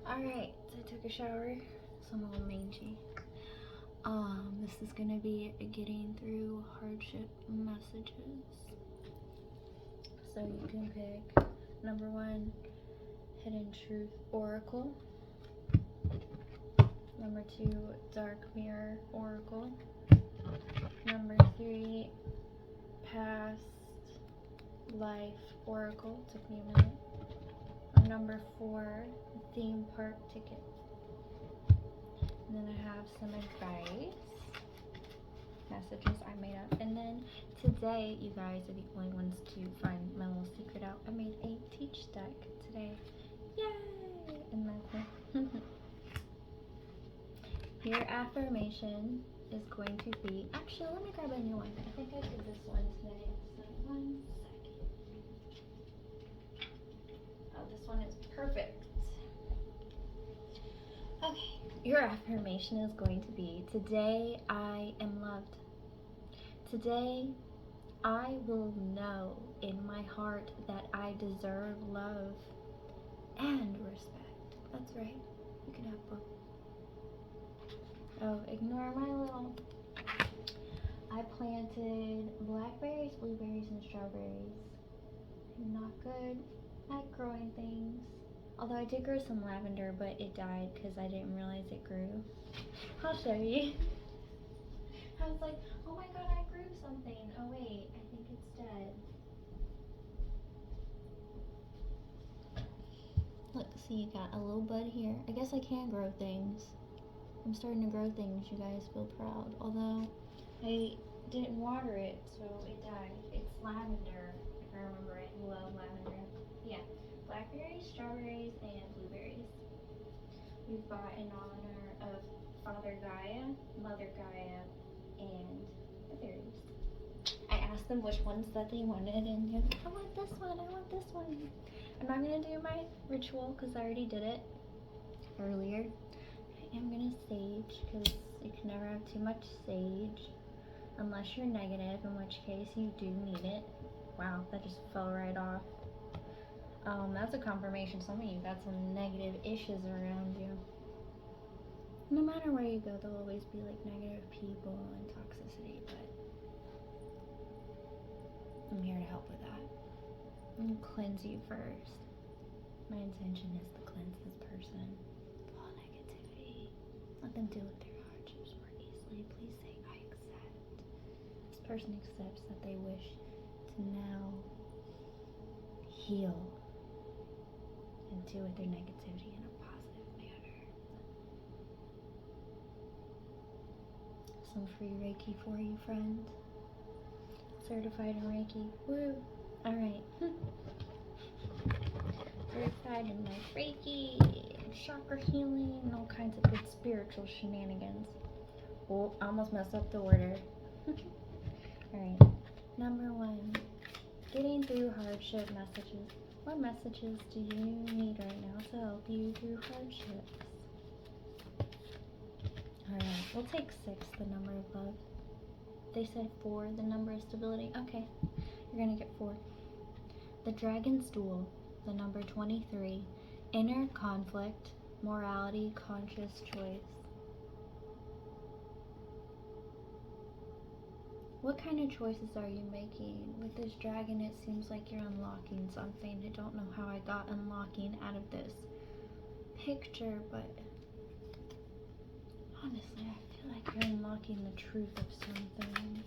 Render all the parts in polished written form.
Alright, so I took a shower, so I'm a little mangy. This is gonna be getting through hardship messages. So you can pick number 1, Hidden Truth Oracle. Number 2, Dark Mirror Oracle. Number 3, Past Life Oracle. Took me a minute. Number 4, Theme Park Ticket. And then I have some advice messages I made up. And then today, you guys are the only ones to find my little secret out. I made a teach deck today. Yay! Isn't that cool? Your affirmation is going to be, actually let me grab a new one. I think I did this one today. So 1 second. Oh, this one is perfect. Okay, your affirmation is going to be, today I am loved. Today I will know in my heart that I deserve love and respect. That's right, you can have both. Oh, ignore my little, I planted blackberries, blueberries, and strawberries. I'm not good at growing things. Although I did grow some lavender, but it died because I didn't realize it grew. I'll show you. I was like, oh my god, I grew something. Oh wait, I think it's dead. Look, see, you got a little bud here. I guess I can grow things. I'm starting to grow things, you guys feel proud. Although, I didn't water it, so it died. It's lavender, if I remember it. I love lavender. Yeah. Blackberries, strawberries, and blueberries. We've got in honor of Father Gaia, Mother Gaia, and the fairies. I asked them which ones that they wanted, and they're like, I want this one, I want this one. I'm not going to do my ritual because I already did it earlier. I am going to sage because you can never have too much sage unless you're negative, in which case you do need it. Wow, that just fell right off. That's a confirmation some of you got some negative issues around you. No matter where you go, there'll always be like negative people and toxicity, but I'm here to help with that. I'm gonna cleanse you first. My intention is to cleanse this person of all negativity. Let them deal with their hardships more easily. Please say, I accept. This person accepts that they wish to now heal and deal with their negativity in a positive manner. Some free Reiki for you, friend. Certified in Reiki. Woo! Alright. Certified in like Reiki, and chakra healing, and all kinds of good spiritual shenanigans. Oh, I almost messed up the order. Alright. Number 1. Getting through hardship messages. What messages do you need right now to help you through hardships? Alright, we'll take 6, the number of love. They said 4, the number of stability. Okay, you're gonna get 4. The Dragon's Duel, the number 23. Inner conflict, morality, conscious choice. What kind of choices are you making? With this dragon, it seems like you're unlocking something. I don't know how I got unlocking out of this picture, but honestly, I feel like you're unlocking the truth of something.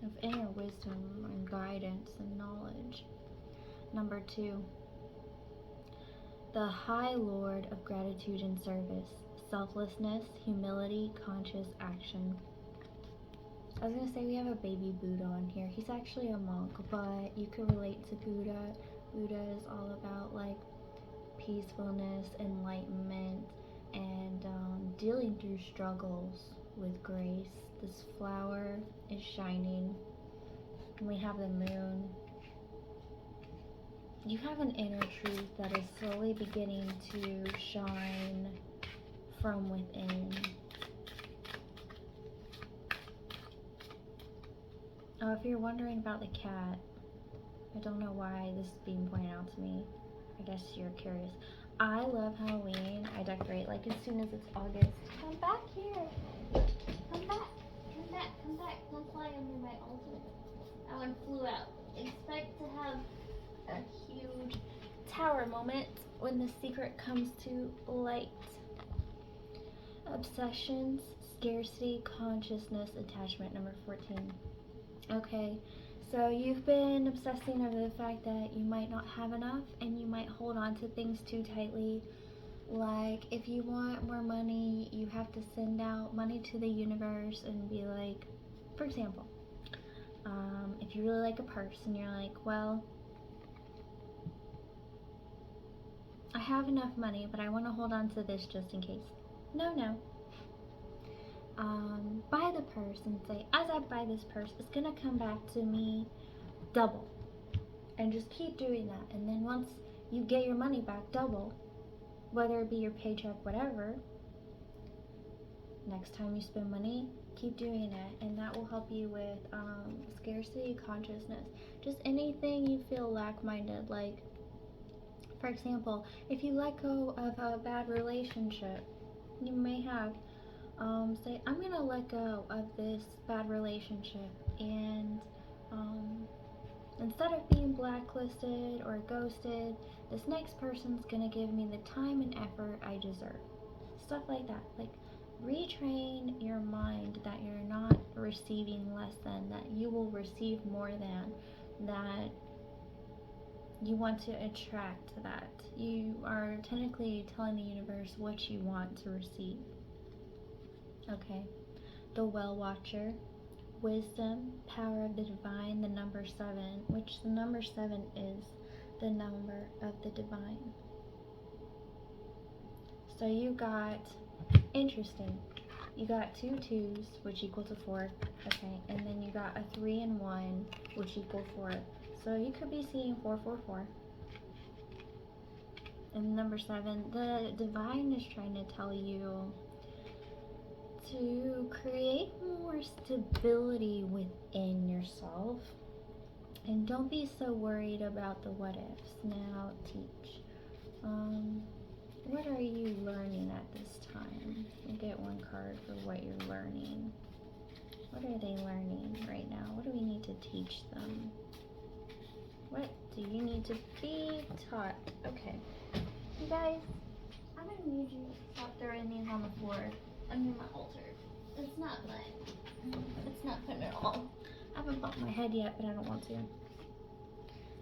Of inner wisdom and guidance and knowledge. Number 2. The High Lord of Gratitude and Service. Selflessness, humility, conscious action. I was going to say we have a baby Buddha on here. He's actually a monk, but you could relate to Buddha. Buddha is all about like peacefulness, enlightenment, and dealing through struggles with grace. This flower is shining. And we have the moon. You have an inner truth that is slowly beginning to shine from within. Oh, if you're wondering about the cat, I don't know why this is being pointed out to me. I guess you're curious. I love Halloween. I decorate like as soon as it's August. Come back here. Come back. Come back. Come back. Don't fly under my altar. That one flew out. Expect to have a huge tower moment when the secret comes to light. Obsessions, scarcity, consciousness, attachment, number 14. Okay, so you've been obsessing over the fact that you might not have enough and you might hold on to things too tightly. Like, if you want more money, you have to send out money to the universe and be like, for example, if you really like a purse and you're like, well, I have enough money, but I want to hold on to this just in case. No. Buy the purse and say, as I buy this purse, it's gonna come back to me double. And just keep doing that. And then once you get your money back double, whether it be your paycheck, whatever, next time you spend money, keep doing it. And that will help you with scarcity consciousness. Just anything you feel lack-minded. Like, for example, if you let go of a bad relationship, you may have, say, I'm gonna let go of this bad relationship, and instead of being blacklisted or ghosted, this next person's gonna give me the time and effort I deserve. Stuff like that. Like, retrain your mind that you're not receiving less than, that you will receive more than, that you want to attract that. You are technically telling the universe what you want to receive. Okay. The Well Watcher, wisdom, power of the divine, the number 7, which the number 7 is the number of the divine. So you got, interesting, you got 2 2s, which equal to 4, okay, and then you got a 3 and 1, which equal 4. So you could be seeing 444. And number 7, the divine is trying to tell you to create more stability within yourself, and don't be so worried about the what ifs. Now teach. What are you learning at this time? You get 1 card for what you're learning. What are they learning right now? What do we need to teach them? What do you need to be taught? Okay, you guys, I'm gonna need you to stop throwing these on the floor under my altar. It's not fun. It's not fun at all. I haven't bumped my head yet, but I don't want to.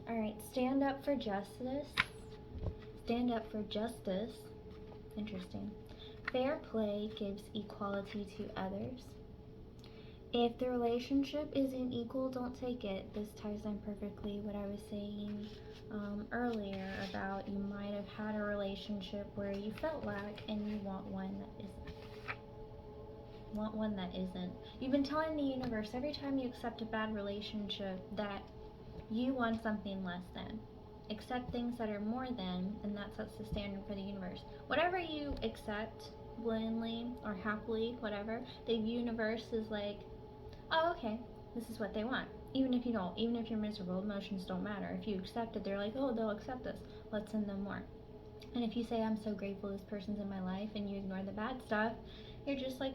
Alright, stand up for justice. Stand up for justice. Interesting. Fair play gives equality to others. If the relationship isn't equal, don't take it. This ties in perfectly what I was saying earlier about you might have had a relationship where you felt lack and you want one that isn't. You've been telling the universe every time you accept a bad relationship that you want something less than. Accept things that are more than, and that sets the standard for the universe. Whatever you accept blindly or happily, whatever, the universe is like, oh, okay, this is what they want. Even if you don't, even if you're miserable, emotions don't matter. If you accept it, they're like, oh, they'll accept this. Let's send them more. And if you say, I'm so grateful this person's in my life, and you ignore the bad stuff, you're just like,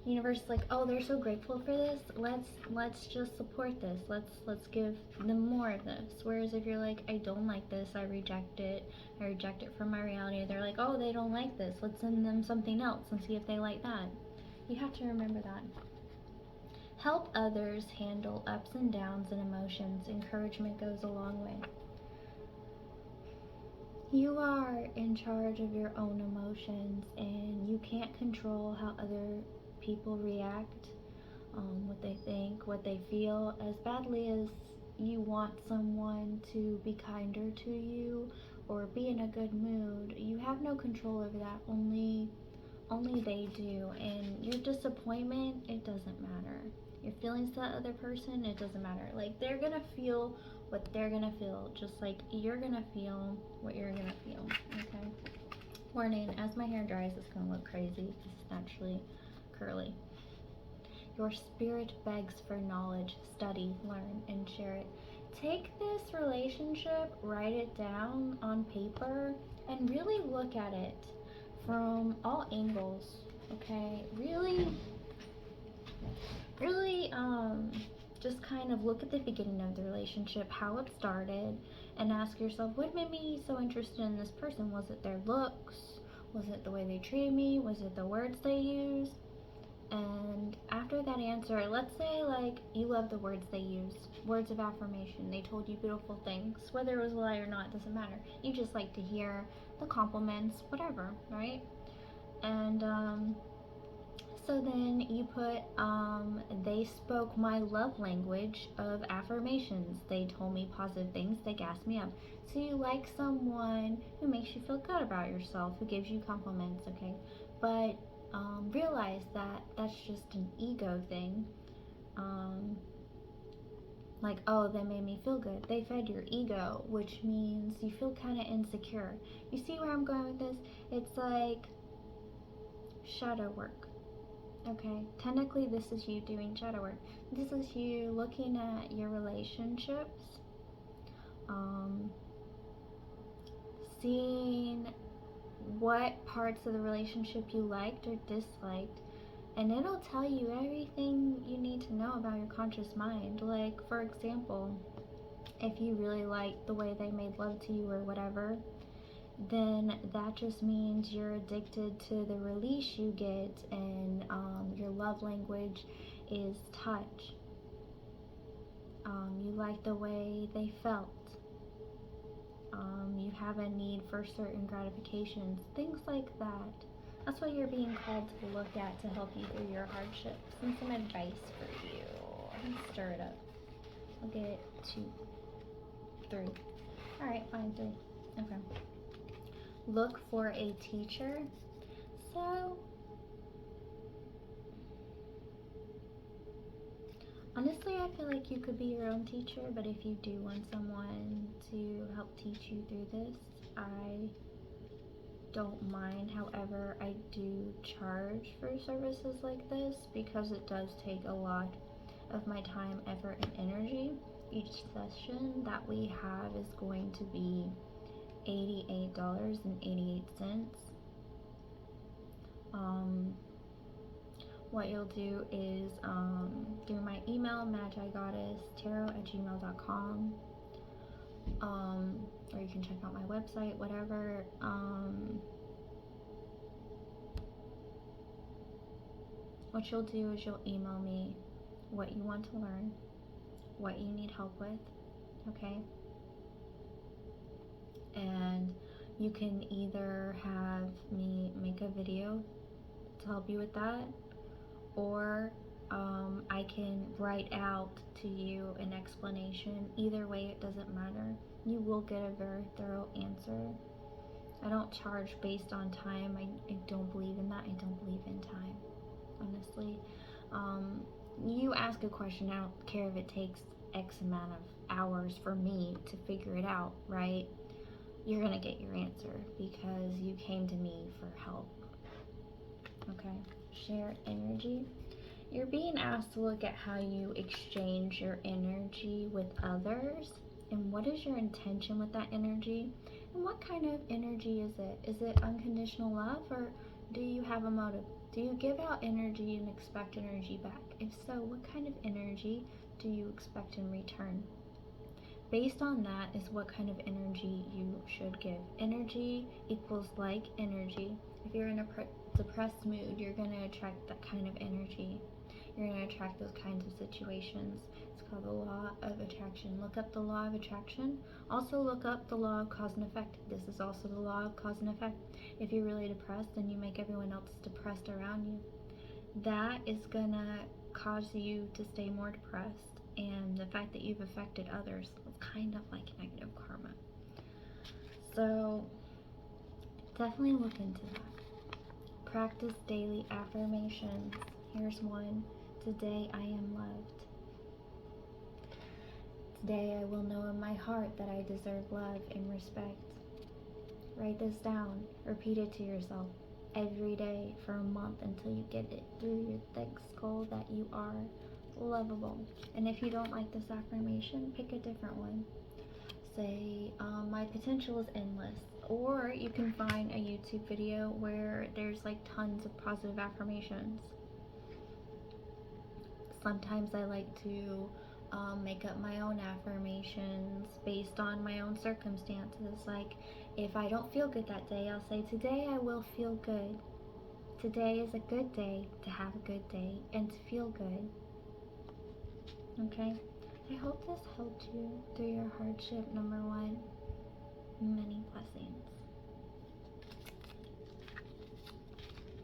universe is like, oh, they're so grateful for this. Let's just support this. Let's give them more of this. Whereas if you're like, I don't like this, I reject it from my reality, they're like, oh, they don't like this. Let's send them something else and see if they like that. You have to remember that. Help others handle ups and downs and emotions. Encouragement goes a long way. You are in charge of your own emotions, and you can't control how other people react, what they think, what they feel. As badly as you want someone to be kinder to you or be in a good mood, you have no control over that. Only they do. And your disappointment, it doesn't matter. Your feelings to that other person, it doesn't matter. Like, they're gonna feel what they're gonna feel, just like you're gonna feel what you're gonna feel. Okay. Warning, as my hair dries, it's gonna look crazy. It's naturally curly. Your spirit begs for knowledge. Study, learn, and share it. take this relationship, write it down on paper, and really look at it from all angles, okay? Really, just kind of look at the beginning of the relationship, how it started, and ask yourself, what made me so interested in this person? Was it their looks? Was it the way they treated me? Was it the words they used? And after that answer, let's say like you love the words they use, words of affirmation. They told you beautiful things, whether it was a lie or not, doesn't matter. You just like to hear the compliments, whatever, right? And so then you put, they spoke my love language of affirmations. They told me positive things. They gassed me up. So you like someone who makes you feel good about yourself, who gives you compliments, okay? But realize that that's just an ego thing. Like, oh, they made me feel good. They fed your ego, which means you feel kind of insecure. You see where I'm going with this? It's like shadow work. Okay, technically this is you doing shadow work. This is you looking at your relationships, seeing what parts of the relationship you liked or disliked, and it'll tell you everything you need to know about your conscious mind. Like, for example, if you really liked the way they made love to you or whatever, then that just means you're addicted to the release you get, and your love language is touch. You like the way they felt. You have a need for certain gratifications, things like that. That's what you're being called to look at to help you through your hardships, and some advice for you. Let's stir it up. I'll get 2, 3. Alright, fine, 3. Okay. Look for a teacher. So honestly, I feel like you could be your own teacher, but if you do want someone to help teach you through this, I don't mind. However, I do charge for services like this because it does take a lot of my time, effort, and energy. Each session that we have is going to be $88.88. What you'll do is through my email, magigoddesstarot@gmail.com, or you can check out my website, whatever. What you'll do is you'll email me what you want to learn, what you need help with, okay? And you can either have me make a video to help you with that, or I can write out to you an explanation. Either way, it doesn't matter. You will get a very thorough answer. I don't charge based on time. I don't believe in that. I don't believe in time, honestly. You ask a question, I don't care if it takes X amount of hours for me to figure it out, right? You're gonna get your answer because you came to me for help. Okay, share energy. You're being asked to look at how you exchange your energy with others, and what is your intention with that energy, and what kind of energy is it? Is it unconditional love, or do you have a motive? Do you give out energy and expect energy back? If so, what kind of energy do you expect in return? Based on that is what kind of energy you should give. Energy equals like energy. If you're in a depressed mood, you're going to attract that kind of energy. You're going to attract those kinds of situations. It's called the law of attraction. Look up the law of attraction. Also look up the law of cause and effect. This is also the law of cause and effect. If you're really depressed and you make everyone else depressed around you, that is going to cause you to stay more depressed. And the fact that you've affected others is kind of like negative karma. So definitely look into that. Practice daily affirmations. Here's one. Today I am loved. Today I will know in my heart that I deserve love and respect. Write this down. Repeat it to yourself every day for a month until you get it through your thick skull that you are lovable. And if you don't like this affirmation, pick a different one. Say, my potential is endless. Or you can find a YouTube video where there's like tons of positive affirmations. Sometimes I like to make up my own affirmations based on my own circumstances. Like, if I don't feel good that day, I'll say, today I will feel good. Today is a good day to have a good day and to feel good. Okay? I hope this helped you through your hardship number 1. Many blessings.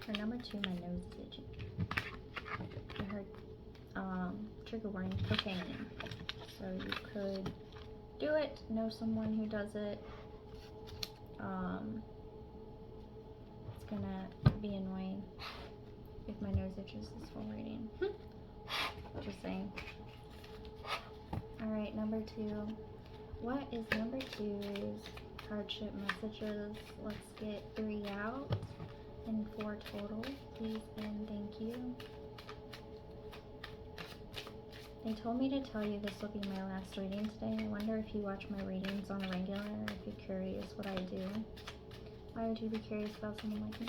For number 2, my nose is itchy. I heard trigger warning, cocaine. So you could do it, know someone who does it. It's gonna be annoying if my nose itches this whole reading. Just saying. Alright, number 2. What is number 2's hardship messages? Let's get 3 out and 4 total, please and thank you. They told me to tell you this will be my last reading today. I wonder if you watch my readings on a regular, or if you're curious what I do. Why would you be curious about someone like me?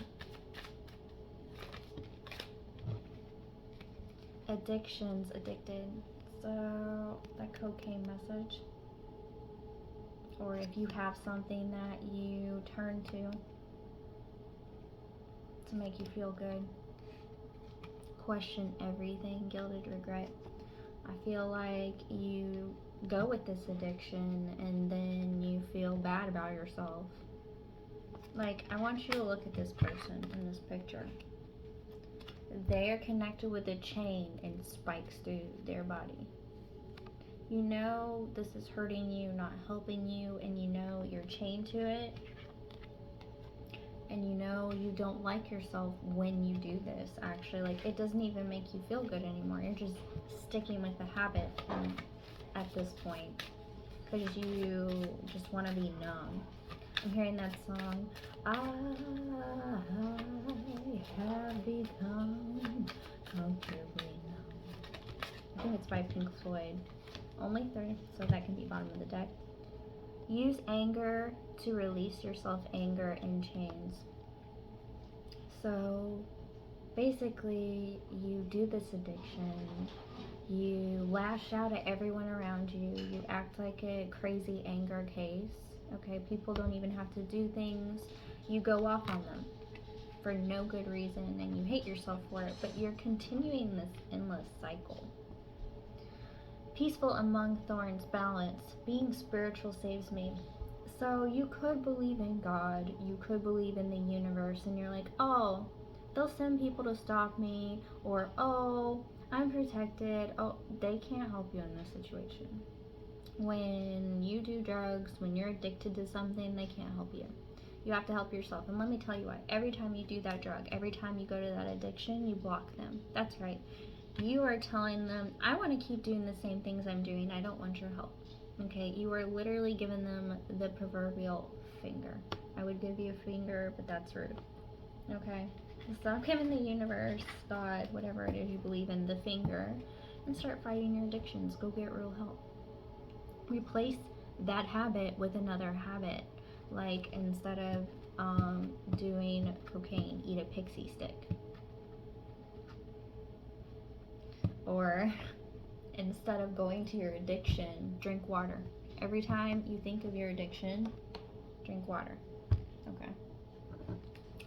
Addictions, addicted. So, that cocaine message. Or if you have something that you turn to make you feel good. Question everything, guilted regret. I feel like you go with this addiction and then you feel bad about yourself. Like, I want you to look at this person in this picture. They are connected with a chain and spikes through their body. You know this is hurting you, not helping you, and you know you're chained to it. And you know you don't like yourself when you do this, actually. Like, it doesn't even make you feel good anymore. You're just sticking with the habit at this point. Because you just want to be numb. I'm hearing that song, I have become comfortably numb. I think it's by Pink Floyd. Only 30, so that can be bottom of the deck. Use anger to release yourself, anger and chains. So basically, you do this addiction, you lash out at everyone around you, you act like a crazy anger case, okay? People don't even have to do things. You go off on them for no good reason, and you hate yourself for it, but you're continuing this endless cycle. Peaceful among thorns, balance. Being spiritual saves me. So you could believe in God, you could believe in the universe, and you're like, oh, they'll send people to stop me, or oh, I'm protected. Oh, they can't help you in this situation. When you do drugs, when you're addicted to something, they can't help you. You have to help yourself. And let me tell you why. Every time you do that drug, every time you go to that addiction, you block them. That's right. You are telling them, I want to keep doing the same things I'm doing. I don't want your help. Okay? You are literally giving them the proverbial finger. I would give you a finger, but that's rude. Okay? Stop giving the universe, God, whatever it is you believe in, the finger, and start fighting your addictions. Go get real help. Replace that habit with another habit. Like, instead of doing cocaine, eat a pixie stick. Or instead of going to your addiction, drink water. Every time you think of your addiction, drink water. Okay.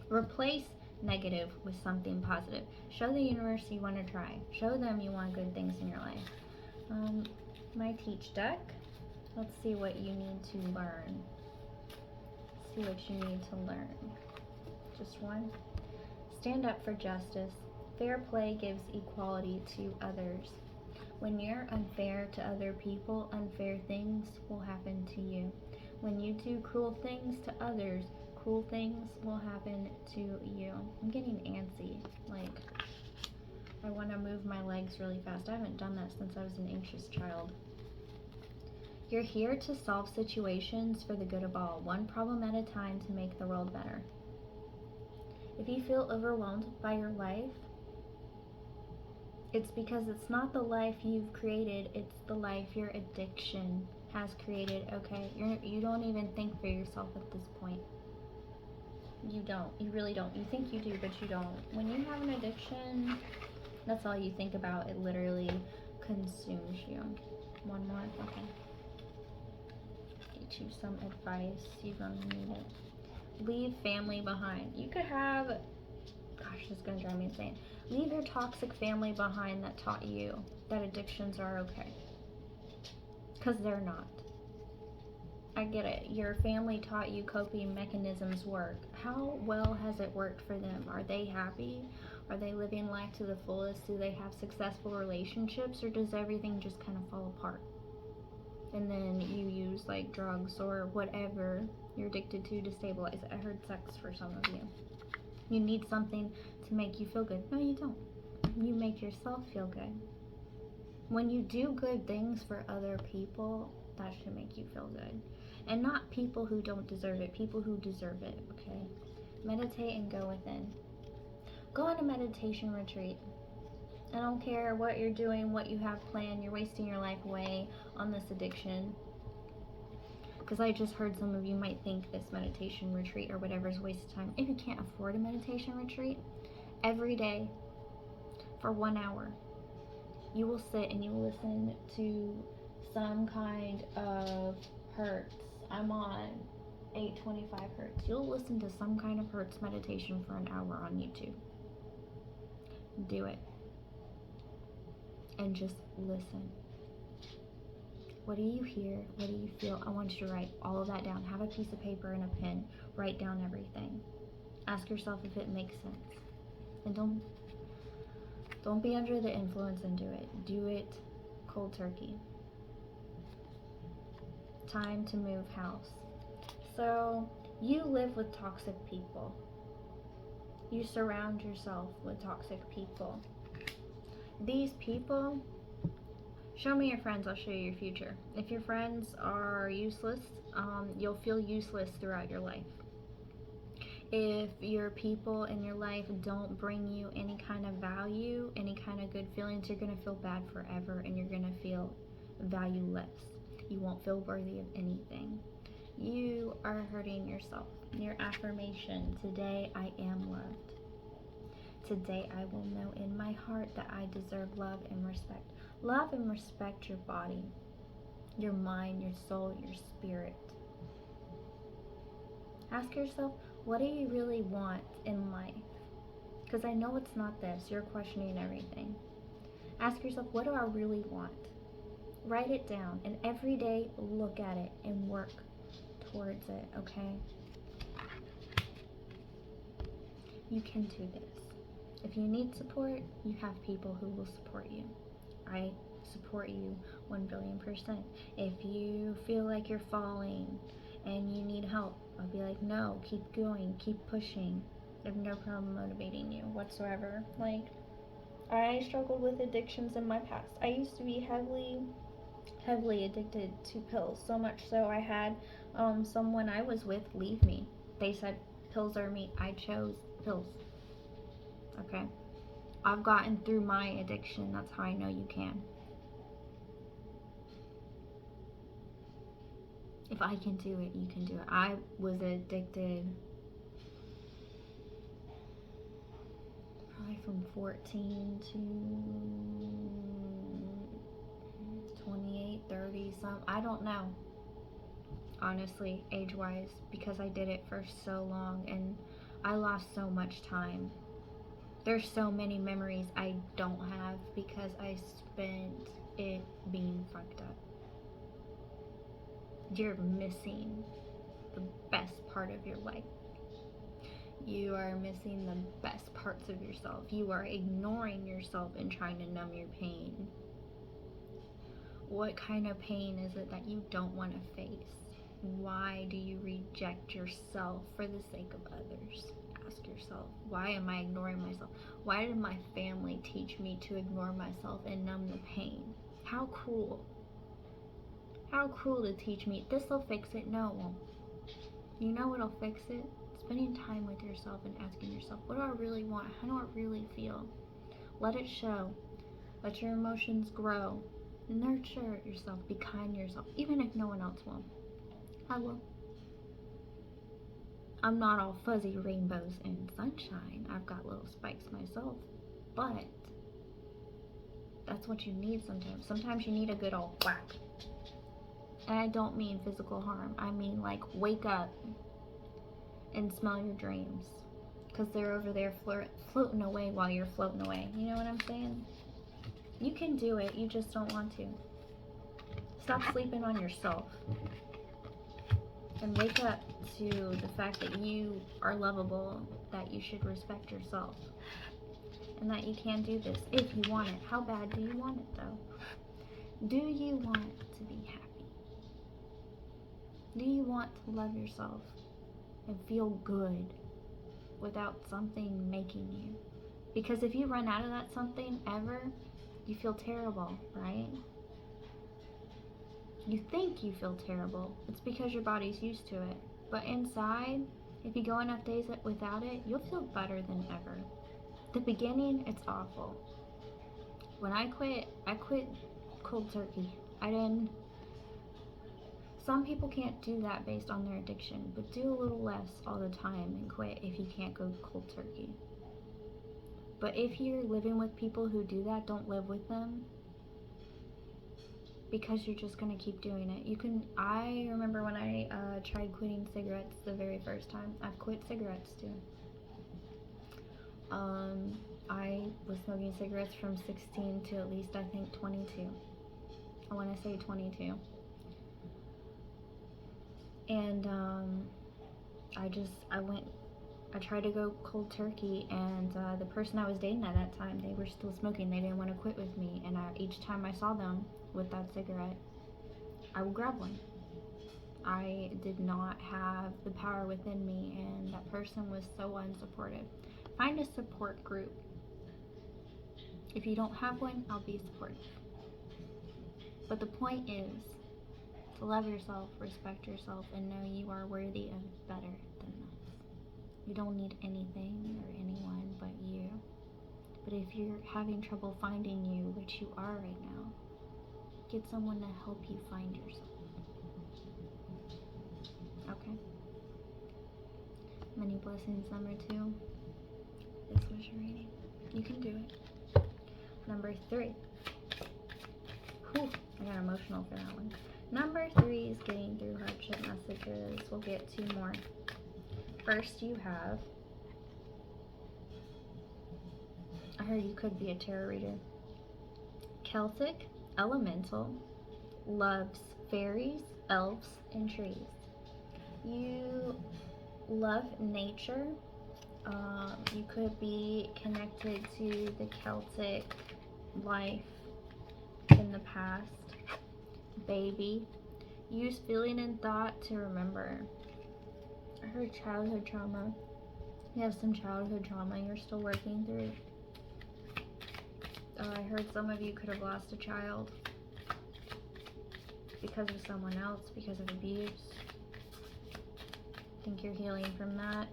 Replace negative with something positive. Show the universe you want to try. Show them you want good things in your life. My teach deck. Let's see what you need to learn. See what you need to learn. Just one. Stand up for justice. Fair play gives equality to others. When you're unfair to other people, unfair things will happen to you. When you do cruel things to others, cruel things will happen to you. I'm getting antsy. Like, I want to move my legs really fast. I haven't done that since I was an anxious child. You're here to solve situations for the good of all, one problem at a time to make the world better. If you feel overwhelmed by your life, It's because it's not the life you've created, it's the life your addiction has created, okay? You don't even think for yourself at this point. You don't. You really don't. You think you do, but you don't. When you have an addiction, that's all you think about. It literally consumes you. One more? Okay. Get you some advice. You're going to need it. Leave family behind. You could have... Gosh, this is going to drive me insane. Leave your toxic family behind that taught you that addictions are okay. Because they're not. I get it. Your family taught you coping mechanisms work. How well has it worked for them? Are they happy? Are they living life to the fullest? Do they have successful relationships? Or does everything just kind of fall apart? And then you use like drugs or whatever you're addicted to stabilize it. I heard sex for some of you. You need something to make you feel good. No, you don't. You make yourself feel good. When you do good things for other people, that should make you feel good. And not people who don't deserve it, people who deserve it, okay? Meditate and go within. Go on a meditation retreat. I don't care what you're doing, what you have planned, you're wasting your life away on this addiction. Because I just heard some of you might think this meditation retreat or whatever is a waste of time. If you can't afford a meditation retreat, every day for 1 hour, you will sit and you will listen to some kind of hertz. I'm on 825 hertz. You'll listen to some kind of hertz meditation for an hour on YouTube. Do it. And just listen. What do you hear? What do you feel? I want you to write all of that down. Have a piece of paper and a pen. Write down everything. Ask yourself if it makes sense. And don't be under the influence and do it. Do it cold turkey. Time to move house. So you live with toxic people. You surround yourself with toxic people. These people, show me your friends, I'll show you your future. If your friends are useless, you'll feel useless throughout your life. If your people in your life don't bring you any kind of value, any kind of good feelings, you're going to feel bad forever and you're going to feel valueless. You won't feel worthy of anything. You are hurting yourself. Your affirmation, today I am loved. Today I will know in my heart that I deserve love and respect. Love and respect your body, your mind, your soul, your spirit. Ask yourself, what do you really want in life? Because I know it's not this. You're questioning everything. Ask yourself, what do I really want? Write it down, and every day look at it and work towards it, okay? You can do this. If you need support, you have people who will support you. I support you 1,000,000,000%. If you feel like you're falling and you need help, I'll be like, no, keep going, keep pushing. I have no problem motivating you whatsoever. Like, I struggled with addictions in my past. I used to be heavily addicted to pills, so much so I had someone I was with leave me. They said pills are me. I chose pills. Okay? I've gotten through my addiction. That's how I know you can. If I can do it, you can do it. I was addicted probably from 14 to 28, 30, some. I don't know. Honestly, age-wise, because I did it for so long and I lost so much time. There's so many memories I don't have because I spent it being fucked up. You're missing the best part of your life. You are missing the best parts of yourself. You are ignoring yourself and trying to numb your pain. What kind of pain is it that you don't want to face? Why do you reject yourself for the sake of others? Ask yourself, why am I ignoring myself? Why did my family teach me to ignore myself and numb the pain? How cruel. How cruel to teach me, this'll fix it. No, it won't. You know what'll fix it? Spending time with yourself and asking yourself, what do I really want? How do I really feel? Let it show. Let your emotions grow. Nurture yourself. Be kind to yourself. Even if no one else will. I will. I'm not all fuzzy rainbows and sunshine. I've got little spikes myself. But that's what you need sometimes. Sometimes you need a good old whack. And I don't mean physical harm. I mean like wake up and smell your dreams. Because they're over there floating away while you're floating away. You know what I'm saying? You can do it. You just don't want to. Stop sleeping on yourself. And wake up to the fact that you are lovable, that you should respect yourself, and that you can do this if you want it. How bad do you want it, though? Do you want to be happy? Do you want to love yourself and feel good without something making you? Because if you run out of that something ever, you feel terrible, right? You think you feel terrible. It's because your body's used to it. But inside, if you go enough days without it, you'll feel better than ever. The beginning, it's awful. When I quit cold turkey. Some people can't do that based on their addiction, but do a little less all the time and quit if you can't go cold turkey. But if you're living with people who do that, don't live with them. Because you're just going to keep doing it. I remember when I tried quitting cigarettes the very first time. I've quit cigarettes too. I was smoking cigarettes from 16 to at least I think 22. I want to say 22. And I tried to go cold turkey, and the person I was dating at that time, they were still smoking. They didn't want to quit with me, and each time I saw them with that cigarette, I would grab one. I did not have the power within me, and that person was so unsupportive. Find a support group. If you don't have one, I'll be supportive. But the point is to love yourself, respect yourself, and know you are worthy of better than this. You don't need anything or anyone but you. But if you're having trouble finding you, which you are right now, get someone to help you find yourself. Okay? Many blessings, number 2. This was your reading. You can do it. Number 3. Whew, I got emotional for that one. Number 3 is getting through hardship messages. We'll get 2 more. First, you have, I heard you could be a tarot reader. Celtic elemental loves fairies, elves, and trees. You love nature. You could be connected to the Celtic life in the past. Baby. Use feeling and thought to remember. I heard childhood trauma. You have some childhood trauma you're still working through. I heard some of you could have lost a child because of someone else, because of abuse. I think you're healing from that.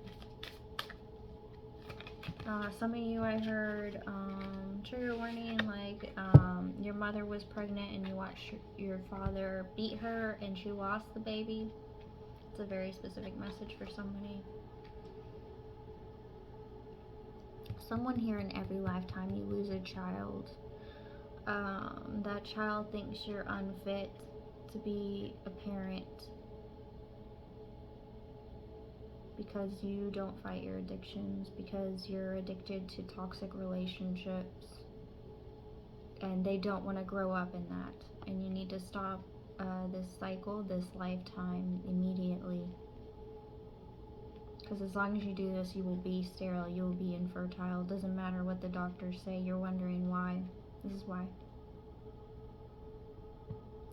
Some of you, I heard, trigger warning, like your mother was pregnant and you watched your father beat her and she lost the baby. It's a very specific message for somebody. Someone here in every lifetime, you lose a child. That child thinks you're unfit to be a parent because you don't fight your addictions, because you're addicted to toxic relationships, and they don't want to grow up in that. And you need to stop this cycle, this lifetime, immediately. Because as long as you do this, you will be sterile, you will be infertile. Doesn't matter what the doctors say. You're wondering why. This is why.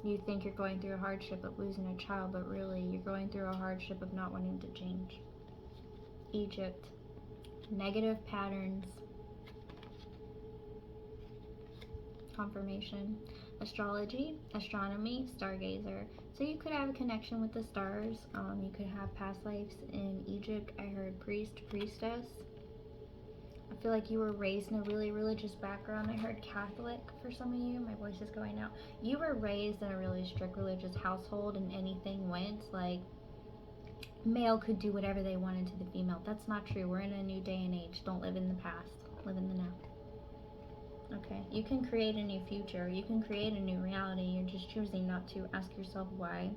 You think you're going through a hardship of losing a child, but really you're going through a hardship of not wanting to change. Egypt. Negative patterns. Confirmation. Astrology, astronomy, stargazer. So you could have a connection with the stars. You could have past lives in Egypt. I heard priest, priestess. I feel like you were raised in a really religious background. I heard Catholic for some of you. My voice is going out. You were raised in a really strict religious household, and anything went. Like, male could do whatever they wanted to the female. That's not true. We're in a new day and age. Don't live in the past. Live in the now. Okay? You can create a new future. You can create a new reality. You're just choosing not to. Ask yourself why.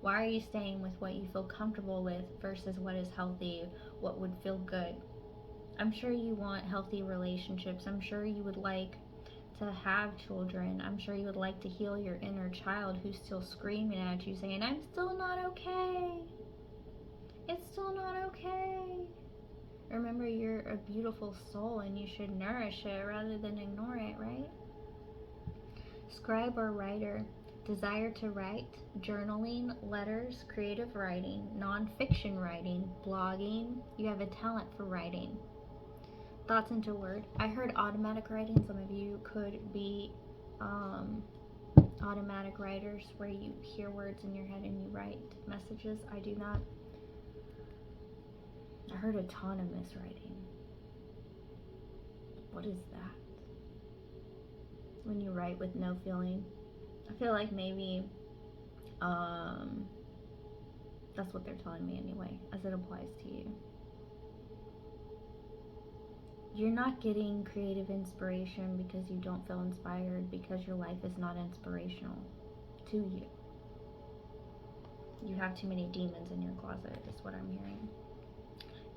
Why are you staying with what you feel comfortable with versus what is healthy, what would feel good? I'm sure you want healthy relationships. I'm sure you would like to have children. I'm sure you would like to heal your inner child who's still screaming at you saying, I'm still not okay. It's still not okay. Remember, you're a beautiful soul and you should nourish it rather than ignore it, right? Scribe or writer. Desire to write, journaling, letters, creative writing, nonfiction writing, blogging. You have a talent for writing. Thoughts into word. I heard automatic writing. Some of you could be automatic writers where you hear words in your head and you write messages. I do not. I heard autonomous writing. What is that? When you write with no feeling. I feel like maybe that's what they're telling me anyway, as it applies to you. You're not getting creative inspiration because you don't feel inspired, because your life is not inspirational to you. You have too many demons in your closet, is what I'm hearing.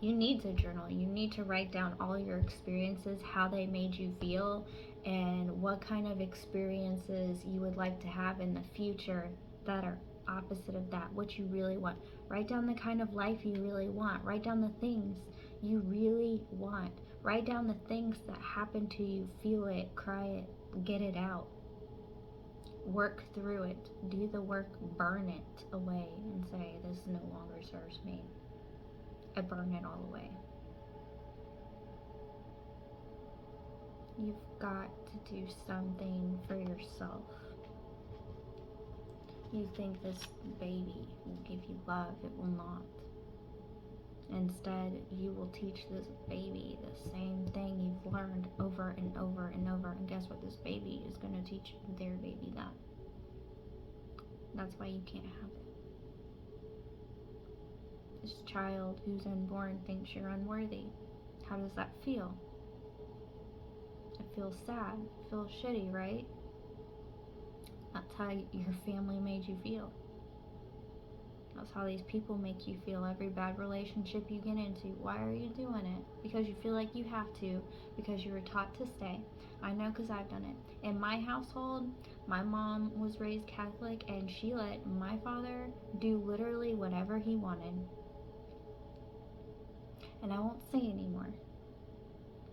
You need to journal. You need to write down all your experiences, how they made you feel, and what kind of experiences you would like to have in the future that are opposite of that, what you really want. Write down the kind of life you really want. Write down the things you really want. Write down the things that happen to you. Feel it, cry it, get it out. Work through it. Do the work, burn it away and say, this no longer serves me. I burn it all away. You've got to do something for yourself. You think this baby will give you love. It will not. Instead, you will teach this baby the same thing you've learned over and over and over. And guess what? This baby is going to teach their baby that. That's why you can't have it. This child who's unborn thinks you're unworthy. How does that feel? It feels sad. It feels shitty, right? That's how your family made you feel. That's how these people make you feel. Every bad relationship you get into. Why are you doing it? Because you feel like you have to. Because you were taught to stay. I know because I've done it. In my household, my mom was raised Catholic and she let my father do literally whatever he wanted. And I won't say anymore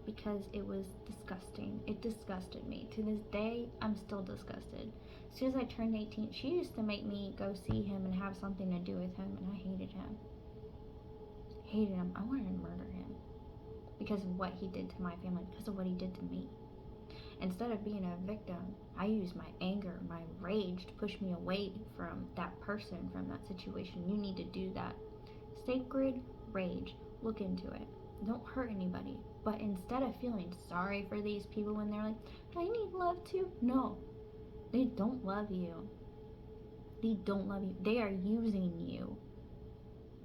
because it was disgusting. It disgusted me. To this day, I'm still disgusted. As soon as I turned 18, she used to make me go see him and have something to do with him, and I hated him. Hated him. I wanted to murder him because of what he did to my family, because of what he did to me. Instead of being a victim, I used my anger, my rage to push me away from that person, from that situation. You need to do that. Sacred rage. Look into it. Don't hurt anybody. But instead of feeling sorry for these people when they're like, I need love too. No. They don't love you. They don't love you. They are using you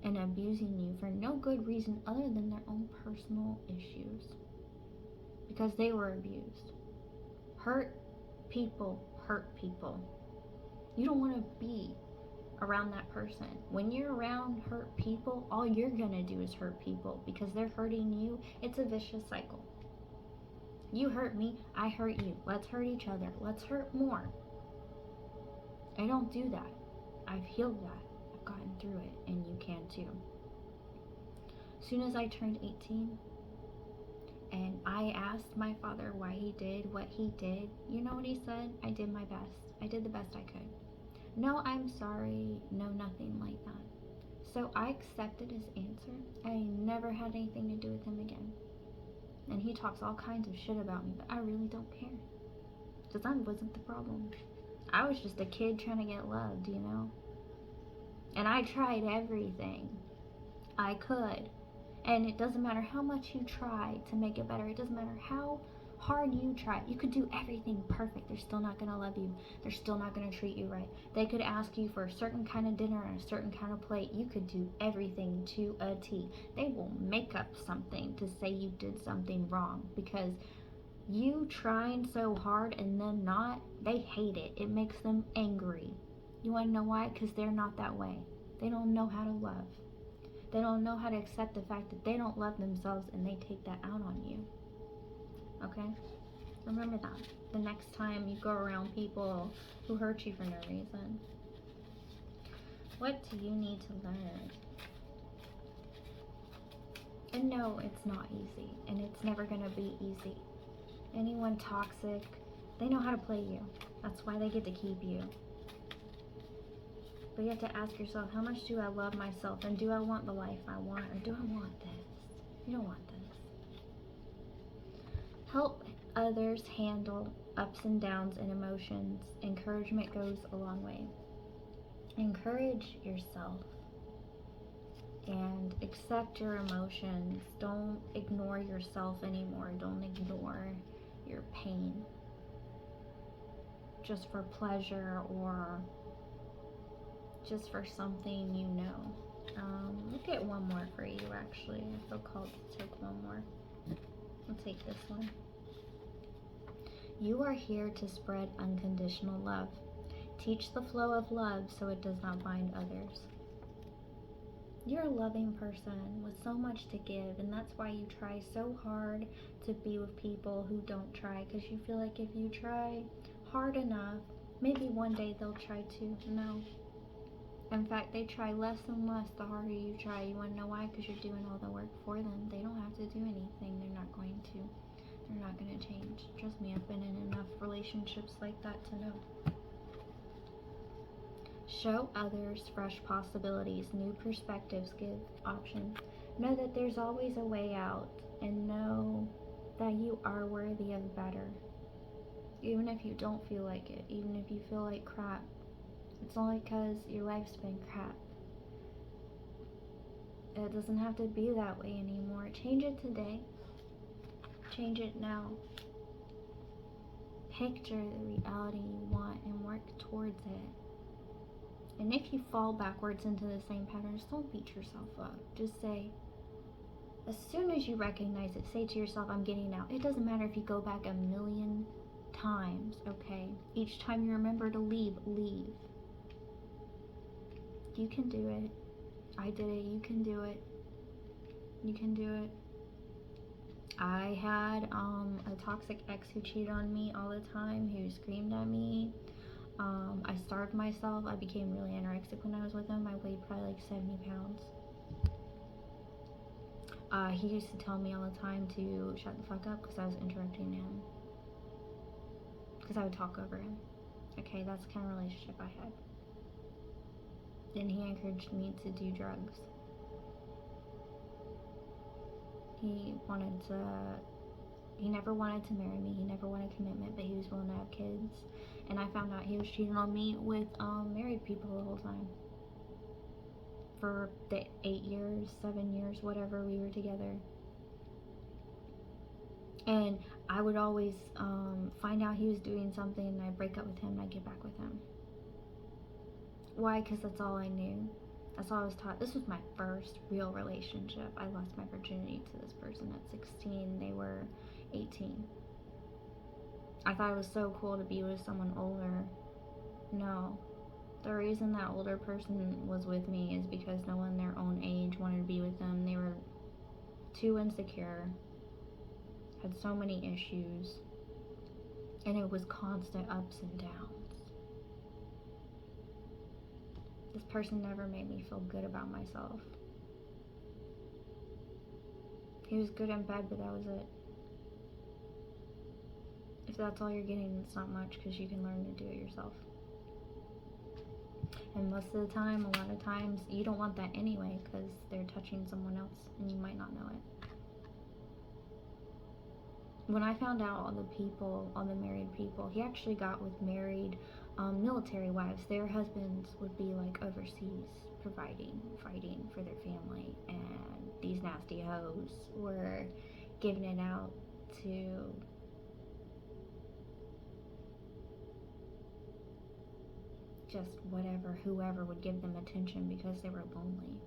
and abusing you for no good reason other than their own personal issues. Because they were abused. Hurt people hurt people. You don't want to be around that person. When you're around hurt people, all you're gonna do is hurt people because they're hurting you. It's a vicious cycle. You hurt me, I hurt you. Let's hurt each other. Let's hurt more. I don't do that. I've healed that. I've gotten through it, and you can too. As soon as I turned 18 and I asked my father why he did what he did, you know what he said? I did my best. I did the best I could. No, I'm sorry. No, nothing like that. So I accepted his answer. I never had anything to do with him again. And he talks all kinds of shit about me, but I really don't care. Because I wasn't the problem. I was just a kid trying to get loved, And I tried everything I could And it doesn't matter how much you try to make it better. It doesn't matter how hard you try. You could do everything perfect. They're still not going to love you. They're still not going to treat you right. They could ask you for a certain kind of dinner and a certain kind of plate. You could do everything to a T. They will make up something to say you did something wrong, because you trying so hard and them not, they hate it. It makes them angry. You want to know why? Because they're not that way. They don't know how to love. They don't know how to accept the fact that they don't love themselves, and they take that out on you. Okay? Remember that. The next time you go around people who hurt you for no reason. What do you need to learn? And no, it's not easy. And it's never going to be easy. Anyone toxic, they know how to play you. That's why they get to keep you. But you have to ask yourself, how much do I love myself? And do I want the life I want? Or do I want this? You don't want this. Help others handle ups and downs and emotions. Encouragement goes a long way. Encourage yourself. And accept your emotions. Don't ignore yourself anymore. Don't ignore your pain just for pleasure or just for something you know. We'll get one more for you, actually. I feel called to take one more. I'll take this one. You are here to spread unconditional love. Teach the flow of love so it does not bind others. You're a loving person with so much to give, and that's why you try so hard to be with people who don't try, because you feel like if you try hard enough, maybe one day they'll try to. No. In fact, they try less and less the harder you try. You want to know why? Because you're doing all the work for them. They don't have to do anything. They're not going to. They're not going to change. Trust me, I've been in enough relationships like that to know. Show others fresh possibilities. New perspectives give options. Know that there's always a way out, and know that you are worthy of better. Even if you don't feel like it, even if you feel like crap, it's only because your life's been crap. It doesn't have to be that way anymore. Change it today. Change it now. Picture the reality you want and work towards it. And if you fall backwards into the same patterns, don't beat yourself up. Just say, as soon as you recognize it, say to yourself, I'm getting out. It doesn't matter if you go back 1,000,000 times, okay? Each time you remember to leave, leave. You can do it. I did it. You can do it. You can do it. I had a toxic ex who cheated on me all the time, who screamed at me. I starved myself. I became really anorexic when I was with him. I weighed probably like 70 pounds. He used to tell me all the time to shut the fuck up because I was interrupting him. Because I would talk over him. Okay, that's the kind of relationship I had. Then he encouraged me to do drugs. He never wanted to marry me. He never wanted commitment, but he was willing to have kids. And I found out he was cheating on me with married people the whole time. For the 8 years, 7 years, whatever we were together. And I would always find out he was doing something, and I'd break up with him, and I'd get back with him. Why? Because that's all I knew. That's all I was taught. This was my first real relationship. I lost my virginity to this person at 16. They were 18. I thought it was so cool to be with someone older. No. The reason that older person was with me is because no one their own age wanted to be with them. They were too insecure, had so many issues, and it was constant ups and downs. This person never made me feel good about myself. He was good in bed, but that was it. If that's all you're getting, it's not much, because you can learn to do it yourself. And most of the time, a lot of times, you don't want that anyway, because they're touching someone else, and you might not know it. When I found out all the married people, he actually got with married military wives. Their husbands would be like overseas. providing, fighting for their family, and these nasty hoes were giving it out to just whatever, whoever would give them attention because they were lonely.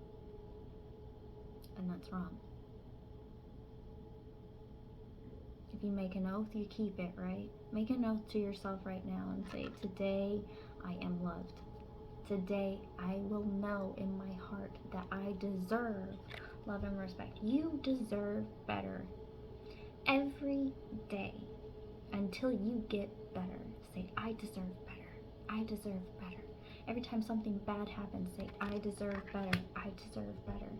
And that's wrong. If you make an oath, you keep it, right? Make an oath to yourself right now and say, today I am loved. Today I will know in my heart that I deserve love and respect. You deserve better. Every day until you get better, say, I deserve better. I deserve better. Every time something bad happens, say, I deserve better. I deserve better.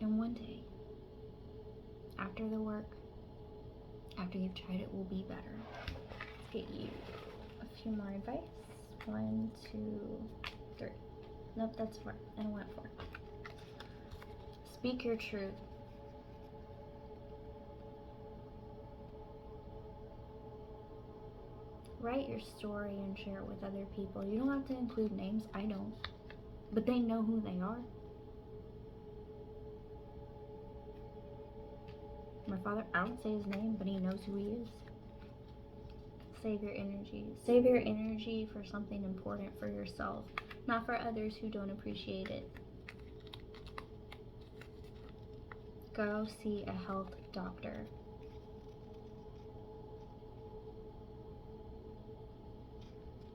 And one day, after the work, after you've tried it, will be better. Let's get you a few more advice. 1, 2, 3. Nope, that's 4. I don't want 4. Speak your truth. Write your story and share it with other people. You don't have to include names. I don't. But they know who they are. My father, I don't say his name, but he knows who he is. Save your energy. Save your energy for something important for yourself, not for others who don't appreciate it. Go see a health doctor.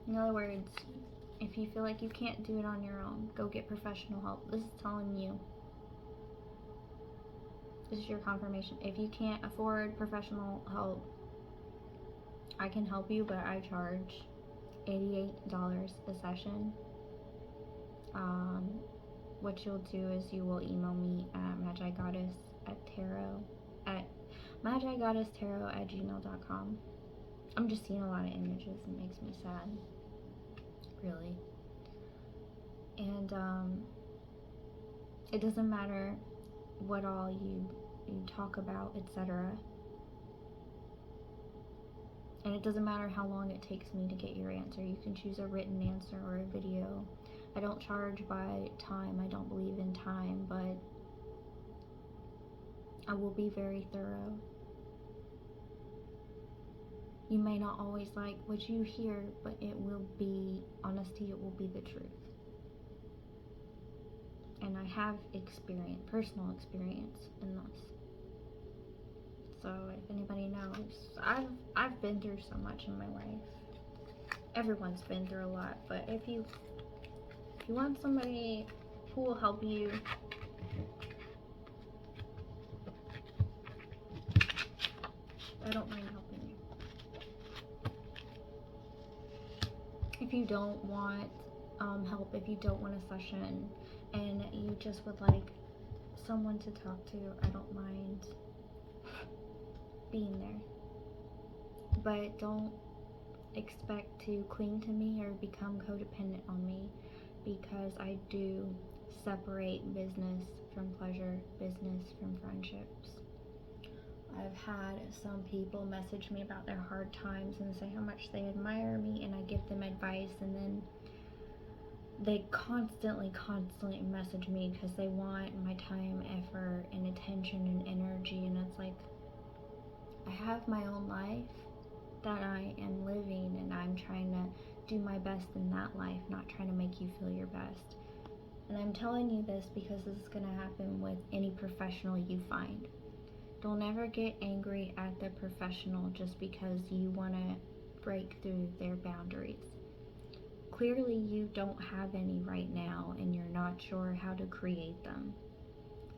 In other words, if you feel like you can't do it on your own, go get professional help. This is telling you. This is your confirmation. If you can't afford professional help, I can help you, but I charge $88 a session. What you'll do is you will email me at magigoddesstarot@gmail.com. I'm just seeing a lot of images. It makes me sad, really. And it doesn't matter what all you talk about, etc. And it doesn't matter how long it takes me to get your answer. You can choose a written answer or a video. I don't charge by time. I don't believe in time, but I will be very thorough. You may not always like what you hear, but it will be honesty. It will be the truth. And I have experience, personal experience in this. So if anybody knows, I've been through so much in my life. Everyone's been through a lot, but if you want somebody who will help you, I don't mind helping you. If you don't want help, if you don't want a session, and you just would like someone to talk to, I don't mind being there. But don't expect to cling to me or become codependent on me, because I do separate business from pleasure, business from friendships. I've had some people message me about their hard times and say how much they admire me, and I give them advice, and then they constantly message me because they want my time, effort, and attention and energy, and it's like, I have my own life that I am living, and I'm trying to do my best in that life, not trying to make you feel your best. And I'm telling you this because this is going to happen with any professional you find. Don't ever get angry at the professional just because you want to break through their boundaries. Clearly you don't have any right now, and you're not sure how to create them.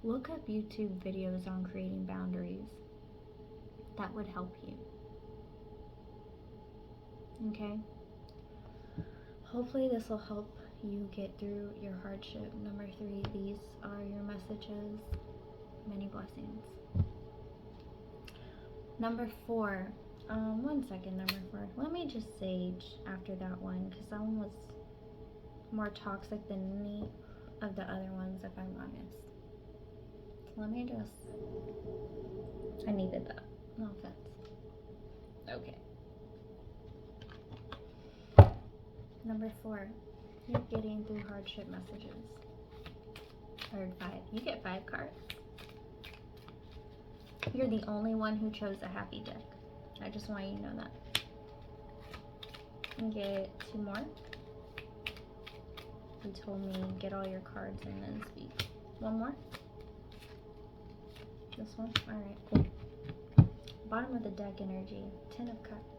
Look up YouTube videos on creating boundaries. That would help you. Okay? Hopefully this will help you get through your hardship. Number 3, these are your messages. Many blessings. Number 4. One second, number 4. Let me just sage after that one, because that one was more toxic than any of the other ones, if I'm honest. So let me just... I needed that. No offense. Okay. Number 4. You're getting through hardship messages. I heard 5. You get 5 cards. You're the only one who chose a happy deck. I just want you to know that. And get 2 more. You told me get all your cards and then speak. 1 more. This one? Alright, cool. Bottom of the deck energy. 10 of Cups.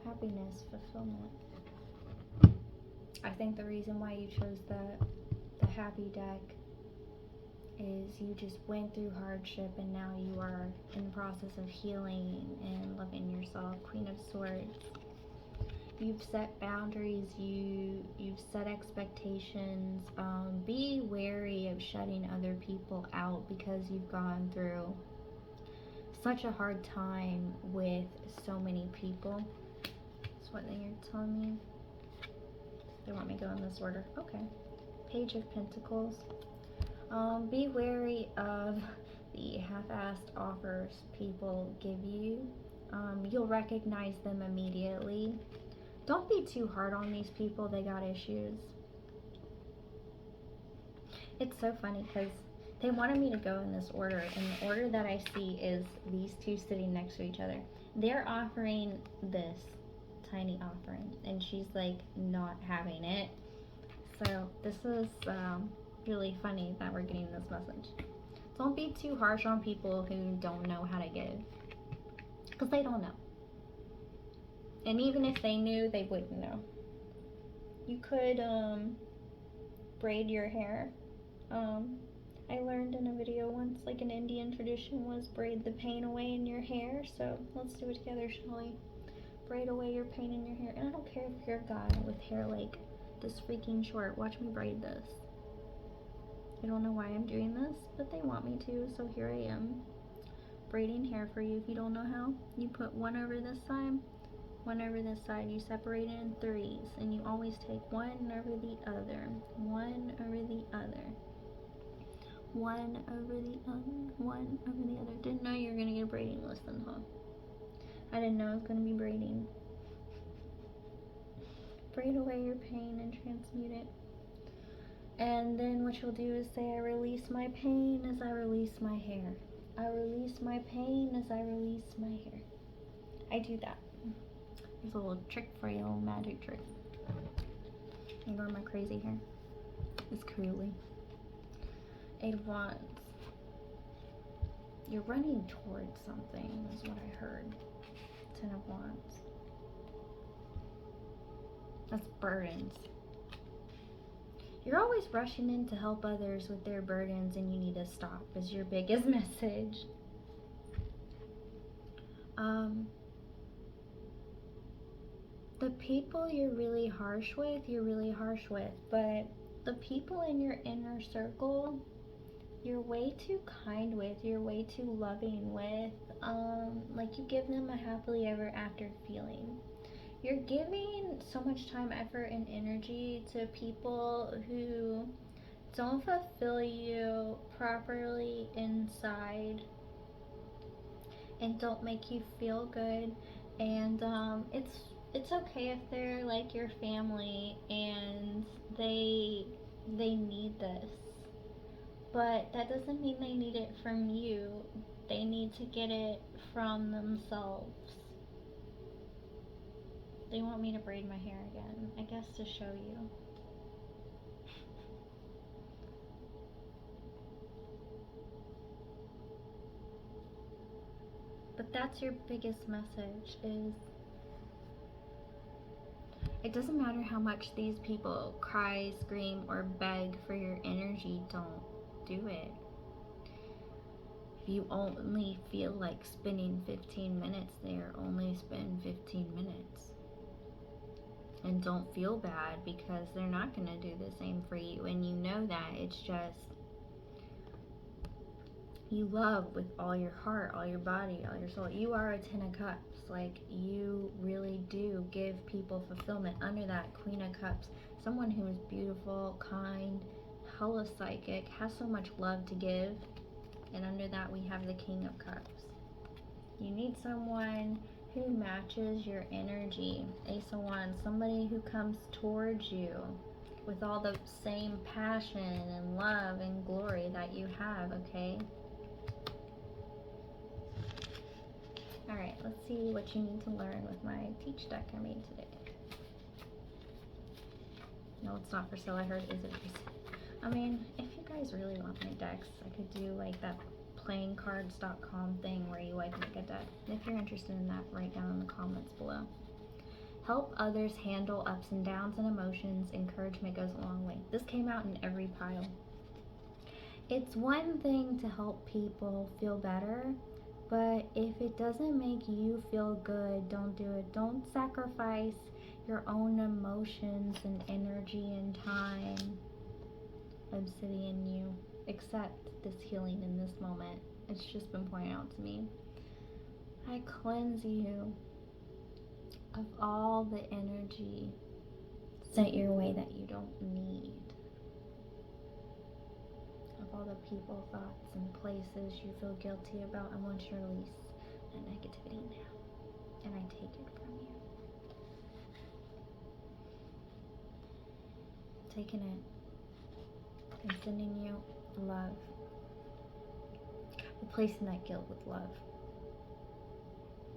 Happiness, fulfillment. I think the reason why you chose the happy deck is you just went through hardship and now you are in the process of healing and loving yourself. Queen of Swords. You've set boundaries, you've set expectations. Be wary of shutting other people out because you've gone through such a hard time with so many people. That's what they're telling me. They want me to go in this order. Okay. Page of Pentacles. Be wary of the half-assed offers people give you. You'll recognize them immediately. Don't be too hard on these people. They got issues. It's so funny because they wanted me to go in this order, and the order that I see is these two sitting next to each other. They're offering this tiny offering, and she's like not having it. So this is really funny that we're getting this message. Don't be too harsh on people who don't know how to give, because they don't know. And even if they knew, they wouldn't know. You could braid your hair. I learned in a video once, like an Indian tradition was braid the pain away in your hair. So let's do it together, shall we? Braid away your pain in your hair. And I don't care if you're a guy with hair like this freaking short. Watch me braid this. I don't know why I'm doing this, but they want me to, so here I am. Braiding hair for you. If you don't know how, you put one over this side, one over this side. You separate it in 3s, and you always take one over the other, one over the other, one over the other, one over the other. Didn't know you were gonna get a braiding lesson, huh? I didn't know I was gonna be braiding. Braid away your pain and transmute it. And then what you'll do is say, I release my pain as I release my hair. I release my pain as I release my hair. I do that. There's a little trick for you, a little magic trick. Ignore my crazy hair. It's curly. 8 of Wands. You're running towards something, is what I heard. 10 of Wands. That's burdens. You're always rushing in to help others with their burdens, and you need to stop, is your biggest message. The people you're really harsh with, but the people in your inner circle, you're way too kind with, you're way too loving with. Like you give them a happily ever after feeling. You're giving so much time, effort, and energy to people who don't fulfill you properly inside and don't make you feel good. And it's okay if they're like your family and they need this, but that doesn't mean they need it from you. They need to get it from themselves. They want me to braid my hair again, I guess, to show you. But that's your biggest message, is it doesn't matter how much these people cry, scream, or beg for your energy, don't do it. If you only feel like spending 15 minutes there, only spend 15 minutes. And don't feel bad, because they're not going to do the same for you, and you know that. It's just, you love with all your heart, all your body, all your soul. You are a 10 of Cups. Like, you really do give people fulfillment. Under that, Queen of Cups, someone who is beautiful, kind, hella psychic, has so much love to give. And under that, we have the King of Cups. You need someone who matches your energy. Ace of Wands, somebody who comes towards you with all the same passion and love and glory that you have, okay? Alright, let's see what you need to learn with my teach deck I made today. No, it's not for sale. I heard, is it for sale? I mean, if you guys really want my decks, I could do like that playingcards.com thing where you like make a deck. If you're interested in that, write down in the comments below. Help others handle ups and downs and emotions. Encouragement goes a long way. This came out in every pile. It's one thing to help people feel better, but if it doesn't make you feel good, don't do it. Don't sacrifice your own emotions and energy and time. Obsidian, you accept this healing in this moment. It's just been pointed out to me. I cleanse you of all the energy sent your way that you don't need, of all the people, thoughts, and places you feel guilty about. I want you to release that negativity now, and I take it from you. Taking it and sending you love, replacing that guilt with love.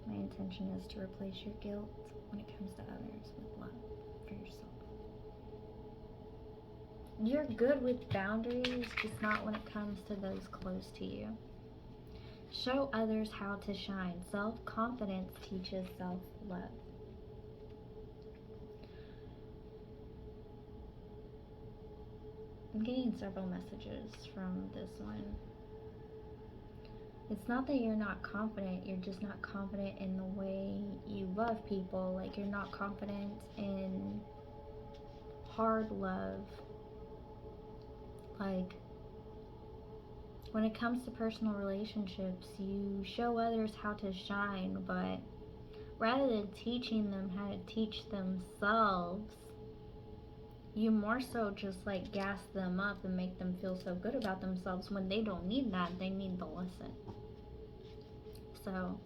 My intention is to replace your guilt when it comes to others with love for yourself. You're good with boundaries, just not when it comes to those close to you. Show others how to shine. Self-confidence teaches self-love. I'm getting several messages from this one. It's not that you're not confident, you're just not confident in the way you love people. Like, you're not confident in hard love. Like, when it comes to personal relationships, you show others how to shine, but rather than teaching them how to teach themselves, you more so just like gas them up and make them feel so good about themselves when they don't need that. They need the lesson. So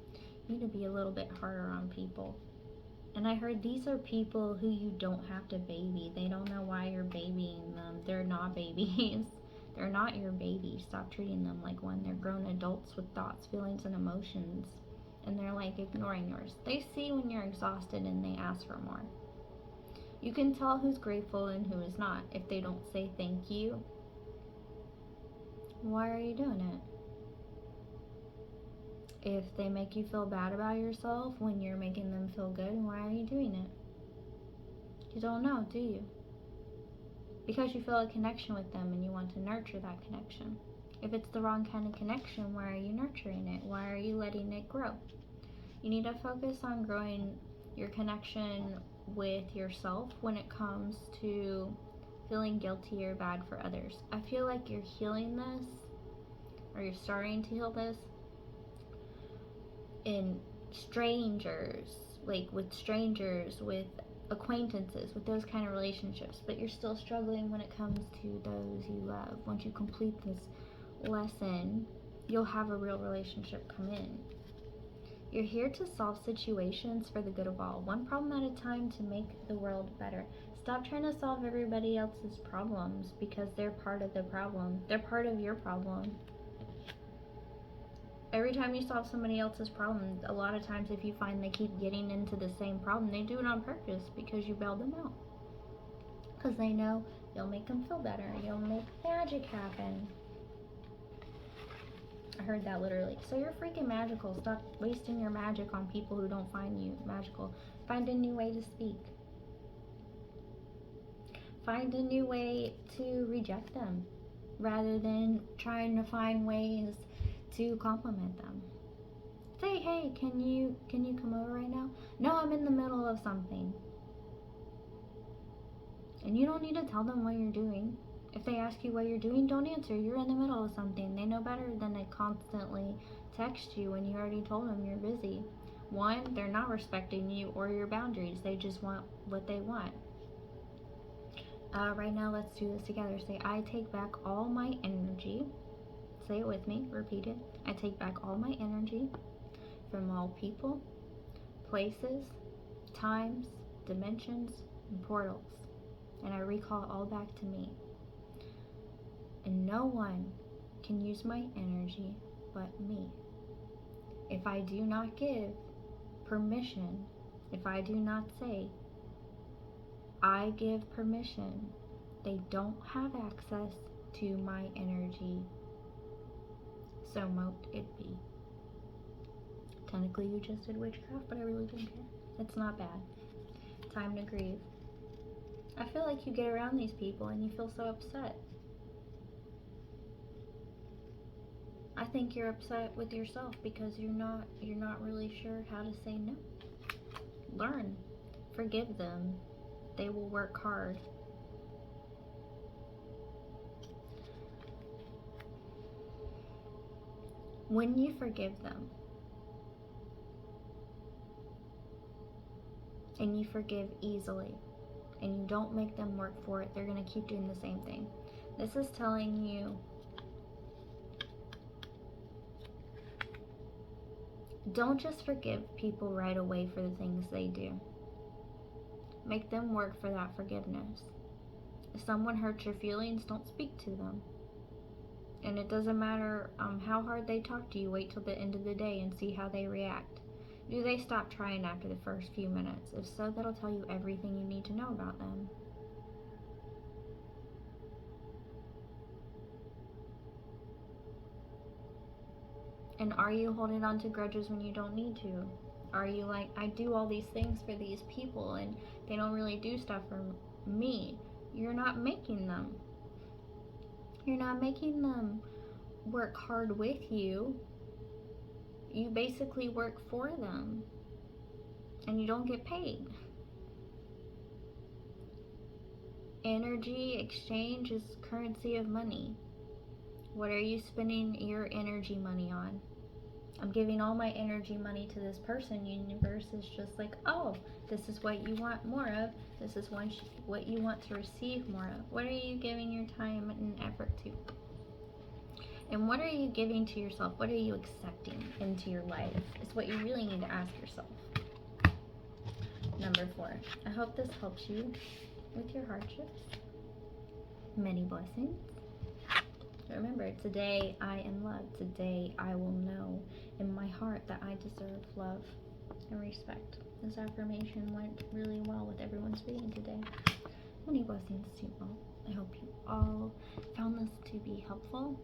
you need to be a little bit harder on people. And I heard these are people who you don't have to baby. They don't know why you're babying them. They're not babies. They're not your baby. Stop treating them like one. They're grown adults with thoughts, feelings, and emotions. And they're like ignoring yours. They see when you're exhausted and they ask for more. You can tell who's grateful and who is not if they don't say thank you. Why are you doing it? If they make you feel bad about yourself when you're making them feel good, why are you doing it? You don't know, do you? Because you feel a connection with them and you want to nurture that connection. If it's the wrong kind of connection, why are you nurturing it? Why are you letting it grow? You need to focus on growing your connection with yourself when it comes to feeling guilty or bad for others. I feel like you're healing this, or you're starting to heal this in strangers, like with strangers, with acquaintances, with those kind of relationships, but you're still struggling when it comes to those you love. Once you complete this lesson, you'll have a real relationship come in. You're here to solve situations for the good of all, one problem at a time, to make the world better. Stop trying to solve everybody else's problems because they're part of the problem. They're part of your problem. Every time you solve somebody else's problem, a lot of times if you find they keep getting into the same problem, they do it on purpose because you bailed them out. Because they know you'll make them feel better. You'll make magic happen. I heard that literally. So you're freaking magical. Stop wasting your magic on people who don't find you magical. Find a new way to speak. Find a new way to reject them rather than trying to find ways to compliment them. Say, hey, can you come over right now? No, I'm in the middle of something. And you don't need to tell them what you're doing. If they ask you what you're doing, don't answer. You're in the middle of something. They know better than to constantly text you when you already told them you're busy. One, they're not respecting you or your boundaries. They just want what they want. Right now, let's do this together. Say, I take back all my energy. Say it with me. Repeat it. I take back all my energy from all people, places, times, dimensions, and portals, and I recall it all back to me. And no one can use my energy but me. If I do not give permission, if I do not say, I give permission, they don't have access to my energy. So mote it be. Technically you just did witchcraft, but I really don't care. It's not bad. Time to grieve. I feel like you get around these people and you feel so upset. I think you're upset with yourself because you're not really sure how to say no. Learn. Forgive them. They will work hard. When you forgive them, and you forgive easily, and you don't make them work for it, they're going to keep doing the same thing. This is telling you, don't just forgive people right away for the things they do. Make them work for that forgiveness. If someone hurts your feelings, don't speak to them. And it doesn't matter how hard they talk to you, wait till the end of the day and see how they react. Do they stop trying after the first few minutes? If so, that'll tell you everything you need to know about them. And are you holding on to grudges when you don't need to? Are you like, I do all these things for these people and they don't really do stuff for me? You're not making them. You're not making them work hard with you. You basically work for them. And you don't get paid. Energy exchange is currency of money. What are you spending your energy money on? I'm giving all my energy money to this person. Universe is just like, oh, this is what you want more of. This is what you want to receive more of. What are you giving your time and effort to? And what are you giving to yourself? What are you accepting into your life? It's what you really need to ask yourself. Number 4. I hope this helps you with your hardships. Many blessings. Remember, today I am loved. Today I will know in my heart that I deserve love and respect. This affirmation went really well with everyone's reading today. Many blessings to you all. I hope you all found this to be helpful.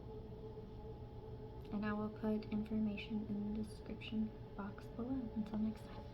And I will put information in the description box below. Until next time.